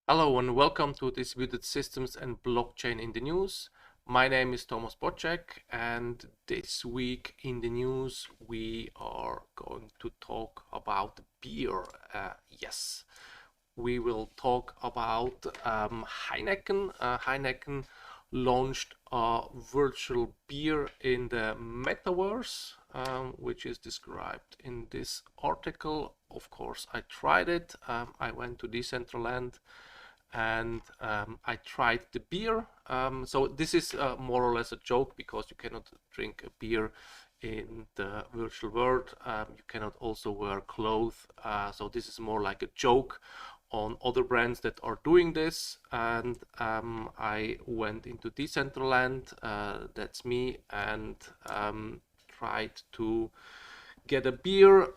Hello and welcome to Distributed Systems and Blockchain in the News. My name is Thomas Bocek, and this week in the news we are going to talk about beer. Yes, we will talk about Heineken. Heineken launched a virtual beer in the metaverse, which is described in this article. Of course, I tried it. I went to Decentraland and I tried the beer. So this is more or less a joke because you cannot drink a beer in the virtual world. You cannot also wear clothes. So this is more like a joke on other brands that are doing this. And I went into Decentraland, that's me, and tried to get a beer.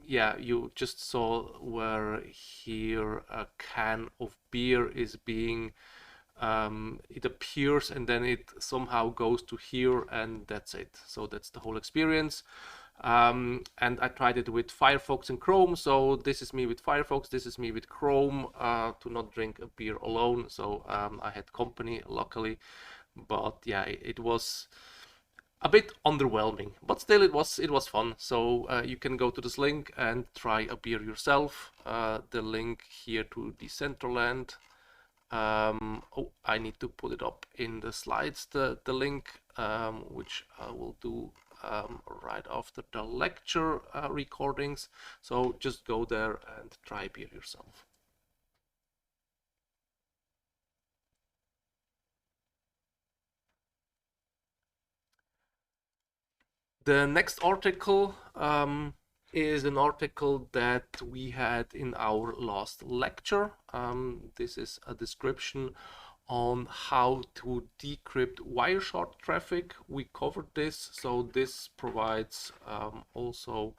Yeah, you just saw where here a can of beer is being it appears and then it somehow goes to here, and that's it. So that's the whole experience. And I tried it with Firefox and Chrome. So this is me with Firefox, this is me with Chrome, to not drink a beer alone. So I had company, luckily, but yeah, it was a bit underwhelming, but still it was fun. So you can go to this link and try a beer yourself. The link here to Decentraland. Oh, I need to put it up in the slides, the link, which I will do right after the lecture recordings. So just go there and try beer yourself. The next article is an article that we had in our last lecture. This is a description on how to decrypt Wireshark traffic. We covered this, so this provides also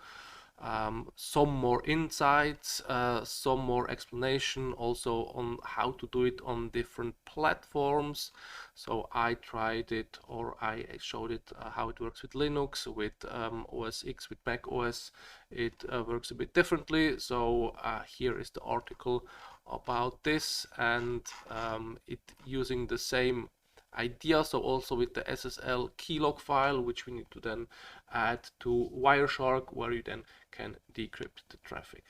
some more insights, some more explanation also on how to do it on different platforms. So I tried it, or I showed it how it works with Linux, with OS X, with Mac OS. It works a bit differently. So here is the article about this, and it using the same idea, so also with the SSL keylog file, which we need to then add to Wireshark, where you then can decrypt the traffic.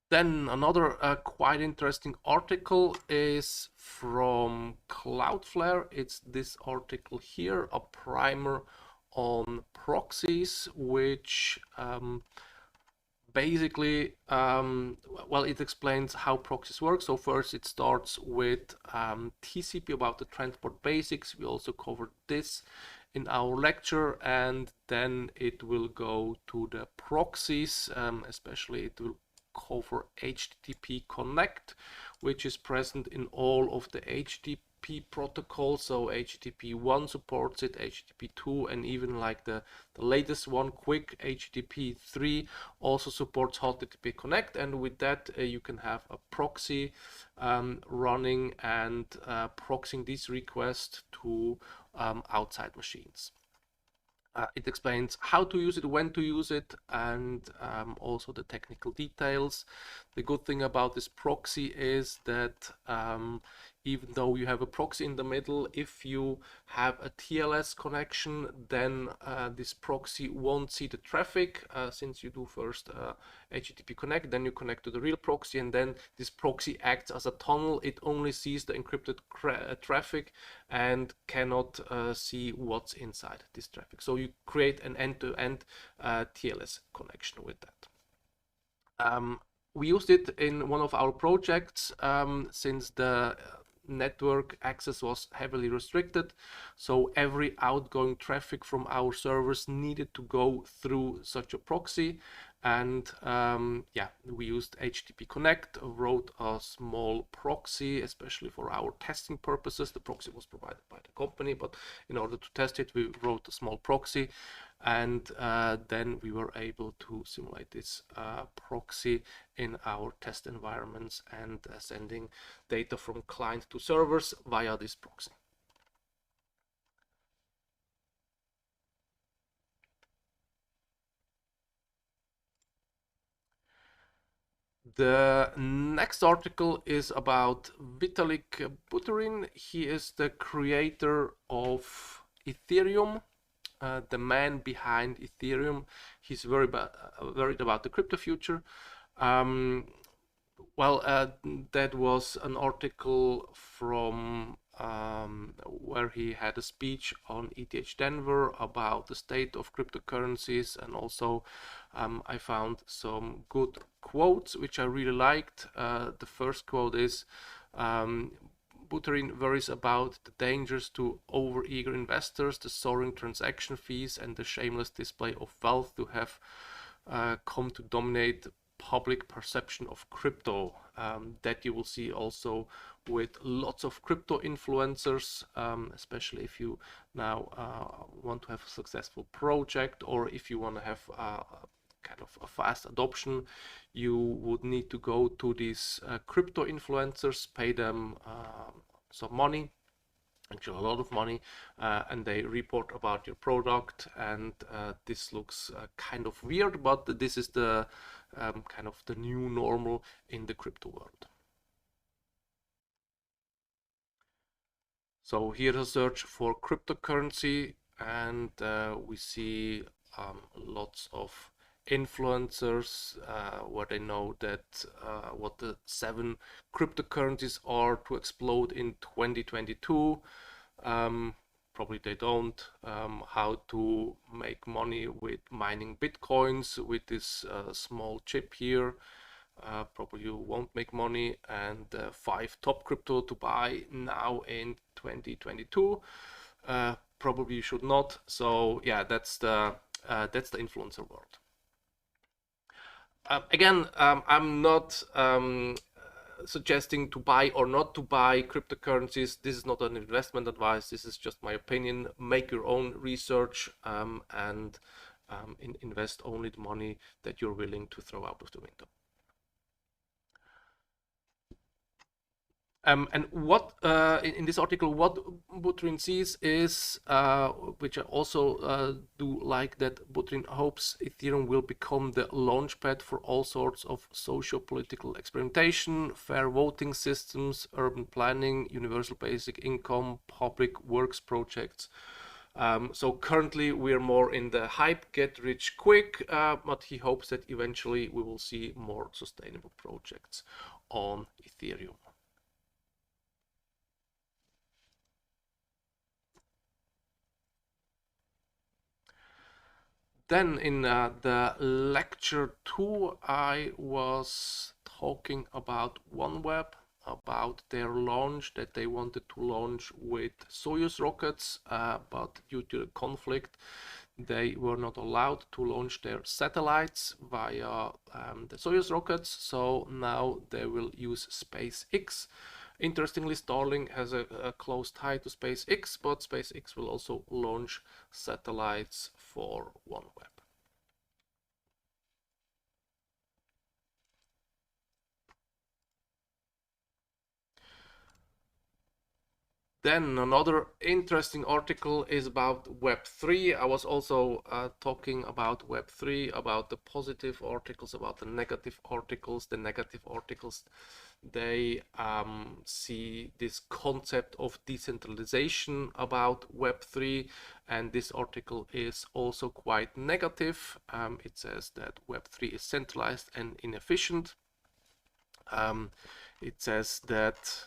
Then another quite interesting article is from Cloudflare. It's this article here, a primer on proxies, which basically, well, it explains how proxies work. So first it starts with TCP, about the transport basics. We also covered this in our lecture, and then it will go to the proxies, especially it will cover HTTP Connect, which is present in all of the HTTP protocols. So HTTP 1 supports it, HTTP 2, and even like the latest one, quick HTTP 3, also supports HTTP Connect. And with that, you can have a proxy running and proxying these requests to outside machines. It explains how to use it, when to use it, and also the technical details. The good thing about this proxy is that even though you have a proxy in the middle, if you have a TLS connection, then this proxy won't see the traffic, since you do first HTTP connect, then you connect to the real proxy, and then this proxy acts as a tunnel. It only sees the encrypted traffic and cannot see what's inside this traffic. So you create an end-to-end TLS connection with that. We used it in one of our projects since the network access was heavily restricted. So every outgoing traffic from our servers needed to go through such a proxy. And yeah, we used HTTP Connect, wrote a small proxy, especially for our testing purposes. The proxy was provided by the company, but in order to test it, we wrote a small proxy. And then we were able to simulate this proxy in our test environments and sending data from client to servers via this proxy. The next article is about Vitalik Buterin. He is the creator of Ethereum, the man behind Ethereum. He's worried about the crypto future. Well, that was an article from where he had a speech on ETH Denver about the state of cryptocurrencies, and also I found some good quotes which I really liked. The first quote is, Buterin worries about the dangers to overeager investors, the soaring transaction fees, and the shameless display of wealth to have come to dominate public perception of crypto. That you will see also with lots of crypto influencers, especially if you now want to have a successful project, or if you want to have kind of a fast adoption, you would need to go to these crypto influencers, pay them some money, actually a lot of money, and they report about your product, and this looks kind of weird, but this is the kind of the new normal in the crypto world. So here's a search for cryptocurrency, and we see lots of influencers where they know that what the 7 cryptocurrencies are to explode in 2022. Probably they don't. How to make money with mining bitcoins with this small chip here. Probably you won't make money, and 5 top crypto to buy now in 2022. Probably you should not. So yeah, that's the influencer world. Again, I'm not suggesting to buy or not to buy cryptocurrencies. This is not an investment advice. This is just my opinion. Make your own research and invest only the money that you're willing to throw out of the window. And what in this article, what Buterin sees is, which I also do like, that Buterin hopes Ethereum will become the launchpad for all sorts of socio-political experimentation, fair voting systems, urban planning, universal basic income, public works projects. So currently we're more in the hype, get rich quick, but he hopes that eventually we will see more sustainable projects on Ethereum. Then in the lecture 2, I was talking about OneWeb, about their launch, that they wanted to launch with Soyuz rockets, but due to the conflict, they were not allowed to launch their satellites via the Soyuz rockets, so now they will use SpaceX. Interestingly, Starlink has a close tie to SpaceX, but SpaceX will also launch satellites for OneWeb. Then another interesting article is about Web3. I was also talking about Web3, about the positive articles, about the negative articles. The negative articles, they see this concept of decentralization about Web3, and this article is also quite negative. It says that Web3 is centralized and inefficient. It says that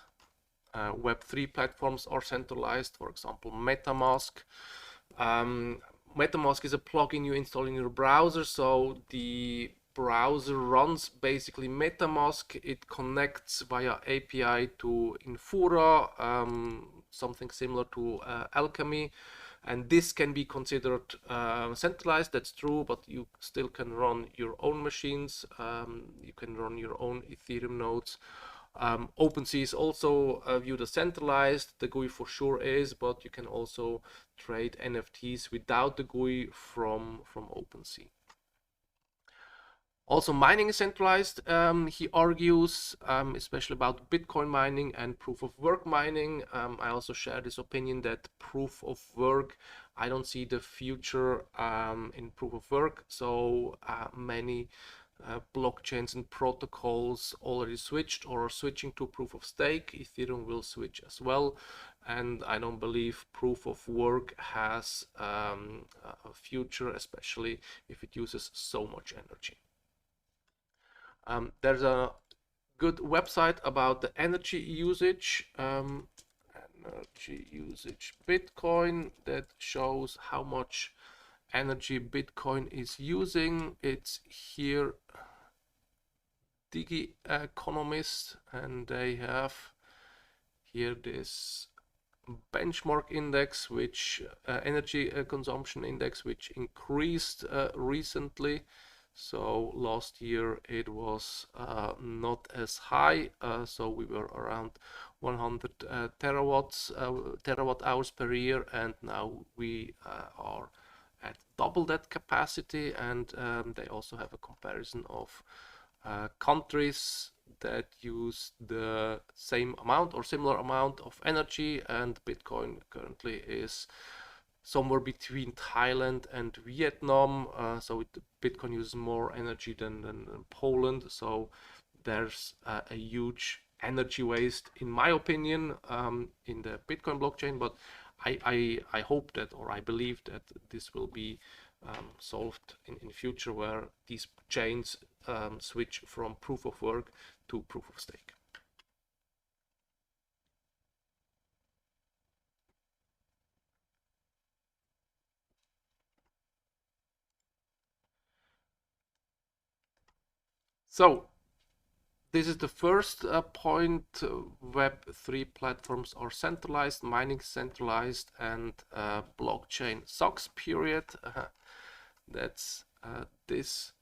Web3 platforms are centralized, for example, MetaMask. MetaMask is a plugin you install in your browser, so the browser runs basically MetaMask. It connects via API to Infura, something similar to Alchemy, and this can be considered centralized. That's true, but you still can run your own machines. You can run your own Ethereum nodes. OpenSea is also viewed as centralized. The GUI for sure is, but you can also trade NFTs without the GUI from OpenSea. Also, mining is centralized, he argues, especially about Bitcoin mining and proof of work mining. I also share this opinion that proof of work, I don't see the future in proof of work. So many blockchains and protocols already switched or are switching to proof of stake. Ethereum will switch as well, and I don't believe proof of work has a future, especially if it uses so much energy. There's a good website about the energy usage, Bitcoin, that shows how much energy Bitcoin is using. It's here, Digi Economist, and they have here this benchmark index, which energy consumption index, which increased recently. So last year it was not as high, so we were around 100 terawatt hours per year, and now we are at double that capacity. And they also have a comparison of countries that use the same amount or similar amount of energy, and Bitcoin currently is somewhere between Thailand and Vietnam. So Bitcoin uses more energy than Poland. So there's a huge energy waste, in my opinion, in the Bitcoin blockchain. But I hope that, or I believe that this will be solved in future, where these chains switch from proof of work to proof of stake. So this is the first point. Web3 platforms are centralized, mining centralized, and blockchain sucks, period. That's this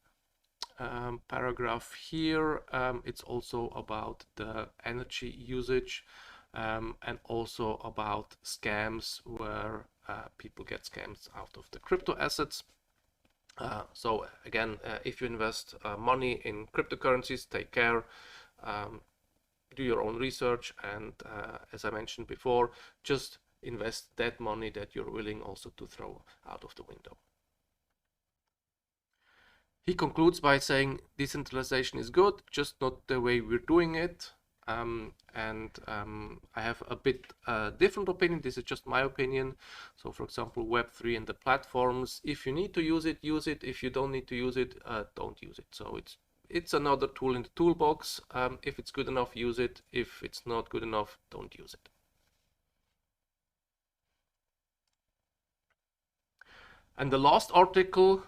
paragraph here. It's also about the energy usage, and also about scams, where people get scammed out of the crypto assets. So again, if you invest money in cryptocurrencies, take care, do your own research, and as I mentioned before, just invest that money that you're willing also to throw out of the window. He concludes by saying decentralization is good, just not the way we're doing it. I have a bit different opinion. This is just my opinion. So for example, Web3 and the platforms, if you need to use it, use it. If you don't need to use it, don't use it. So it's another tool in the toolbox. If it's good enough, use it. If it's not good enough, don't use it. And the last article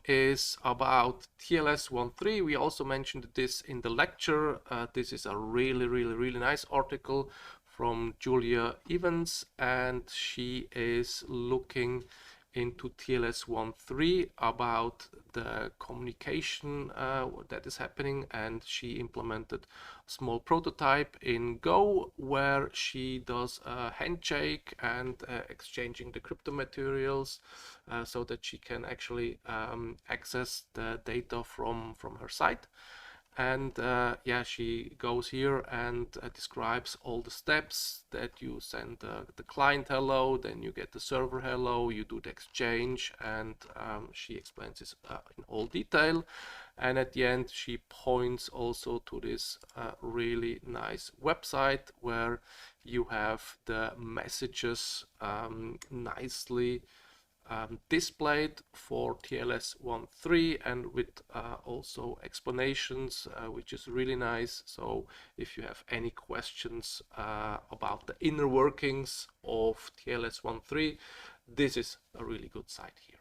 is about TLS 1.3. We also mentioned this in the lecture. This is a really nice article from Julia Evans, and she is looking into TLS 1.3 about the communication that is happening, and she implemented a small prototype in Go where she does a handshake and exchanging the crypto materials so that she can actually access the data from her site. And yeah, she goes here and describes all the steps that you send the client hello, then you get the server hello, you do the exchange, and she explains this in all detail. And at the end, she points also to this really nice website where you have the messages nicely displayed for TLS 1.3, and with also explanations, which is really nice. So if you have any questions about the inner workings of TLS 1.3, this is a really good site here.